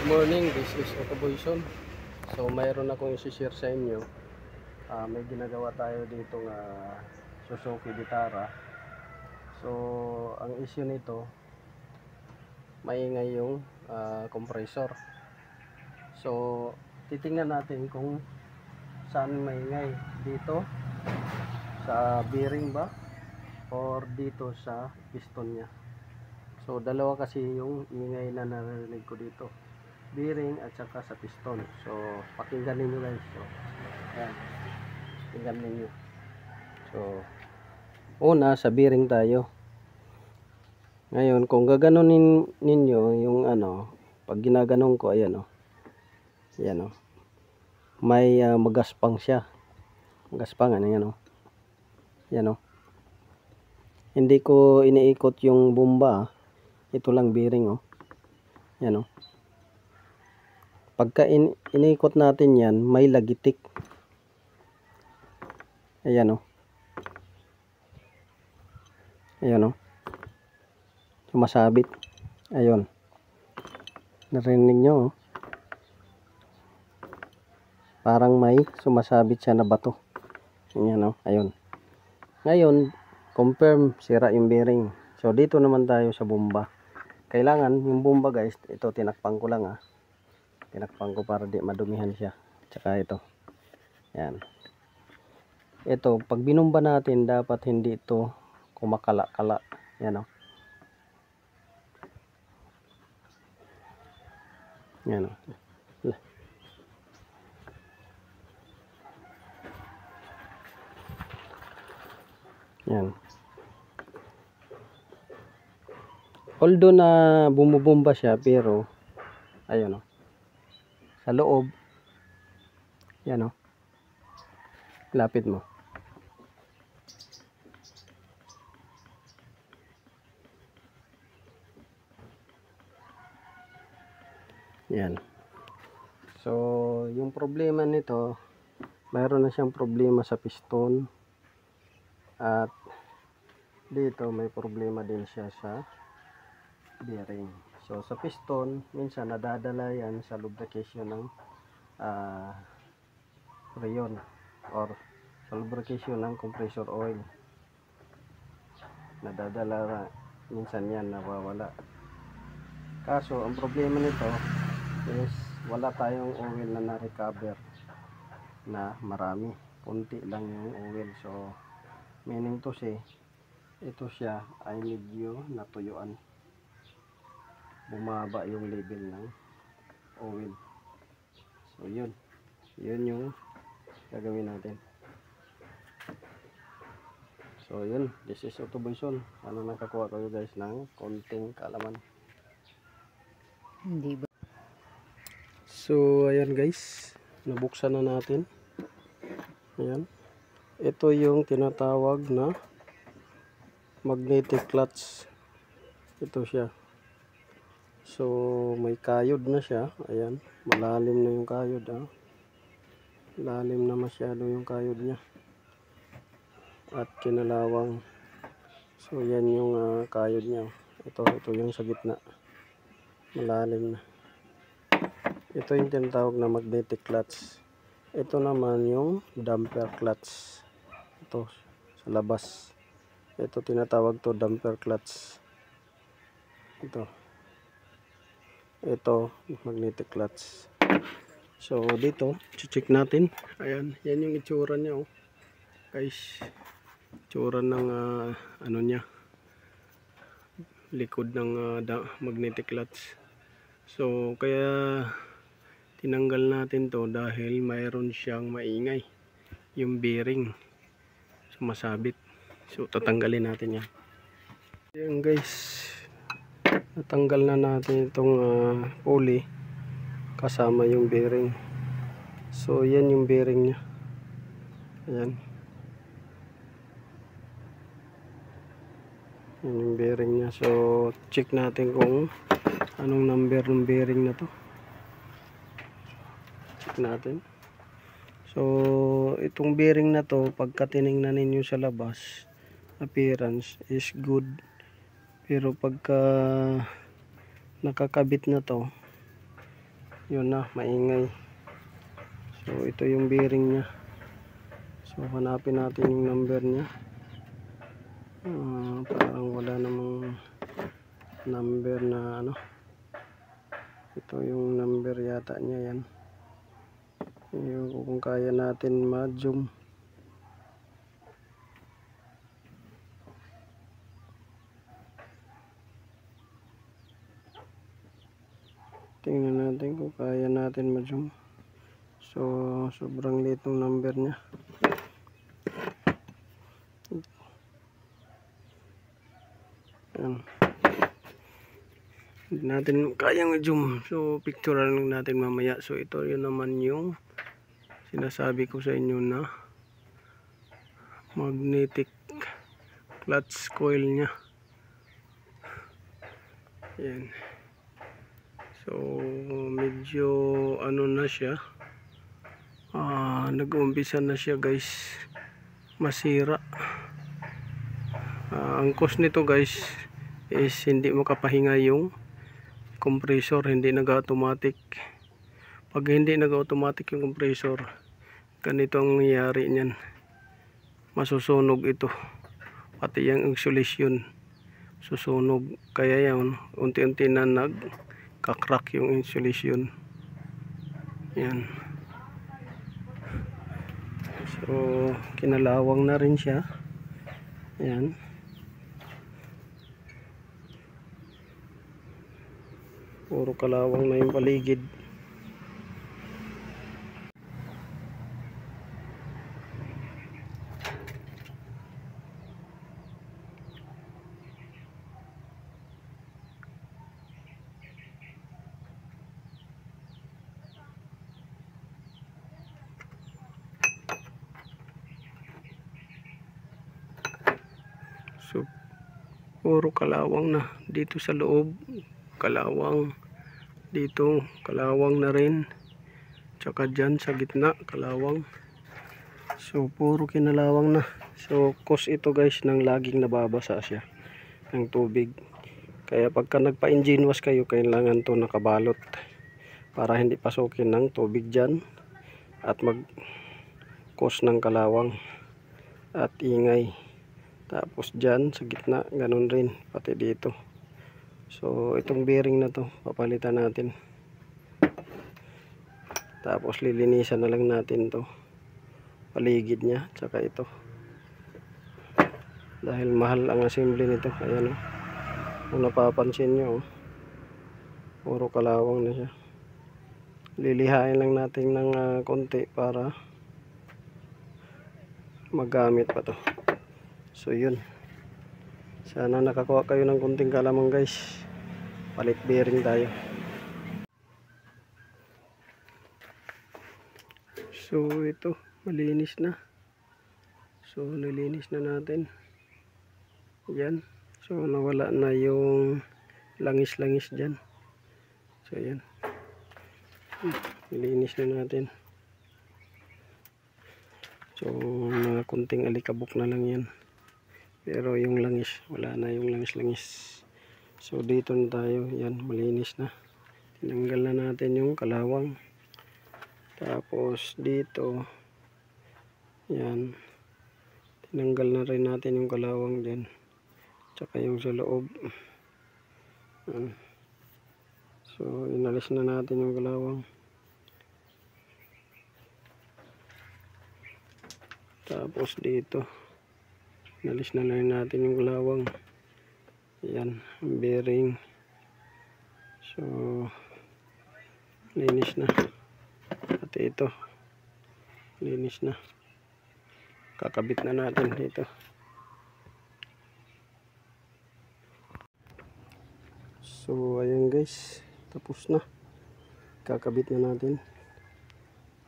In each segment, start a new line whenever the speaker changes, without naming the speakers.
Morning, this is Otoboyson. So mayroon akong i-share sa inyo. May ginagawa tayo dito ng Suzuki Vitara. So ang issue nito, maingay yung compressor. So titingnan natin kung saan maingay, dito sa bearing ba or dito sa piston nya. So dalawa kasi yung ingay na narinig ko dito, bearing at saka sa piston. So pakinggan niyo guys. So ayan, pakinggan niyo. So una sa bearing tayo. Ngayon kung gaganunin ninyo yung pag ginaganon ko, ayan ayan may magaspang siya, magaspangan, ayan ayan hindi ko iniikot yung bomba, ito lang bearing ayan pagka iniikot natin yan, may lagitik, ayan ayan sumasabit, ayun, narinig nyo parang may sumasabit siya na bato, ayan ayun. Ngayon confirm sira yung bearing. So dito naman tayo sa bomba. Kailangan yung bomba guys, ito tinakpan ko lang tinakpan ko para di madumihan siya. Tsaka ito, yan, ito pag binumba natin dapat hindi ito kumakala-kala, yan yan yan. Although na bumubomba siya, pero ayun sa loob, yan lapit mo, yan. So yung problema nito, mayroon na siyang problema sa piston, at dito may problema din siya sa bearing. So sa piston, minsan nadadala yan sa lubrication ng freon or sa lubrication ng compressor oil, nadadala minsan yan, nawawala. Kaso ang problema nito is wala tayong oil na na-recover na marami, kunti lang yung oil. So meaning to say, ito siya ay medyo natuyuan, bumaba yung level ng oil. So yun yung gagawin natin. So yun, this is Otoboyson. Sana nakakuha kayo guys ng konting kaalaman.
Hindi ba?
So ayan guys, nabuksan na natin. Ayan, ito yung tinatawag na magnetic clutch. Ito siya. So may kayod na siya. Ayan, malalim na yung kayod lalim na masyado yung kayod niya at kinalawang. So yan yung kayod niya. Ito yung sa gitna, malalim na. Ito yung tinatawag na magnetic clutch. Ito naman yung damper clutch. Ito sa labas, ito tinatawag to damper clutch. Ito magnetic clutch. So dito check natin. Ayan, yan yung itsura niya guys, itsura ng niya, likod ng magnetic clutch. So kaya tinanggal natin to dahil mayroon siyang maingay, yung bearing sumasabit. So tatanggalin natin yan. Ayan guys, natanggal na natin itong pulley kasama yung bearing. So yan yung bearing nya, ayan, yan yung bearing nya. So check natin kung anong number ng bearing na to, check natin. So itong bearing na to, pagka tinignan ninyo sa labas, appearance is good, pero pagka nakakabit na to, yun na, maingay. So ito yung bearing nya. So hanapin natin yung number nya. Parang wala namang number na ano. Ito yung number yata nya, yan. Yung kung kaya natin ma-zoom. Tingnan natin kung kaya natin ma-zoom. So sobrang liit ng number nya. Yan. Hindi natin kayang zoom. So picture lang natin mamaya. So ito yun naman yung sinasabi ko sa inyo na magnetic clutch coil nya. Yan. So medyo ano na siya, nag-uumpisa na siya guys masira. Ang cause nito guys is hindi makapahinga yung compressor, hindi nag-automatic. Pag hindi nag-automatic yung compressor, ganito ang nangyayari niyan, masusunog ito, pati yung insulation susunog. Kaya yan, unti-unti na nagka-crack yung insulation. Yan. So kinalawang na rin siya. Yan. Puro kalawang na yung paligid. So puro kalawang na dito sa loob, kalawang dito, kalawang na rin, tsaka dyan sa gitna kalawang. So puro kinalawang na. So cause ito guys ng laging nababasa siya ng tubig. Kaya pagka nagpa-engine wash kayo, kailangan to nakabalot para hindi pasukin ng tubig dyan at mag cause ng kalawang at ingay. Tapos dyan sa gitna ganun rin, pati dito. So itong bearing na to papalitan natin, tapos lilinisan na lang natin to paligid nya, tsaka ito, dahil mahal ang assembly nito. Ayan o, kung napapansin nyo, puro kalawang na siya. Lilihain lang natin ng konti para magamit pa to. So yun, sana nakakuha kayo ng konting kalamang guys. Palit bearing tayo. So ito, malinis na. So nilinis na natin. Yan. So nawala na yung langis-langis dyan. So yan, nilinis na natin. So mga kunting alikabok na lang yan, pero yung langis, wala na yung langis-langis. So dito na tayo. Yan, malinis na. Tinanggal na natin yung kalawang. Tapos dito, yan, tinanggal na rin natin yung kalawang din, tsaka yung sa loob. So inalis na natin yung kalawang. Tapos dito, inalis na rin natin yung kalawang. Yan, bearing. So linis na. Pati ito, linis na. Kakabit na natin dito. So ayan guys, tapos na. Kakabit na natin.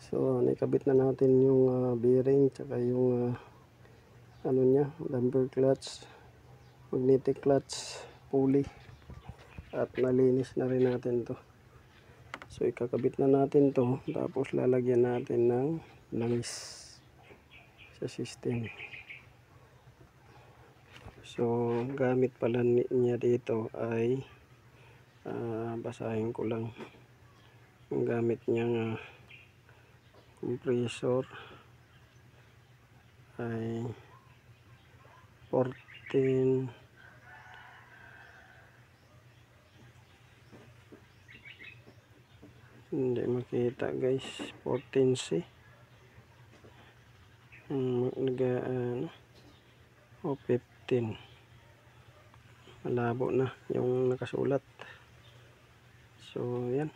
So nakabit na natin yung bearing, tsaka yung ano nya, damper clutch, magnetic clutch, pulley, at nalinis na rin natin to. So ikakabit na natin to, tapos lalagyan natin ng langis sa system. So gamit pala niya dito ay basahin ko lang. ang gamit niyang compressor ay 14, hindi makita guys, 14C o 15, malabo na yung nakasulat. So yan,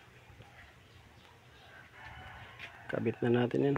kabit na natin yan.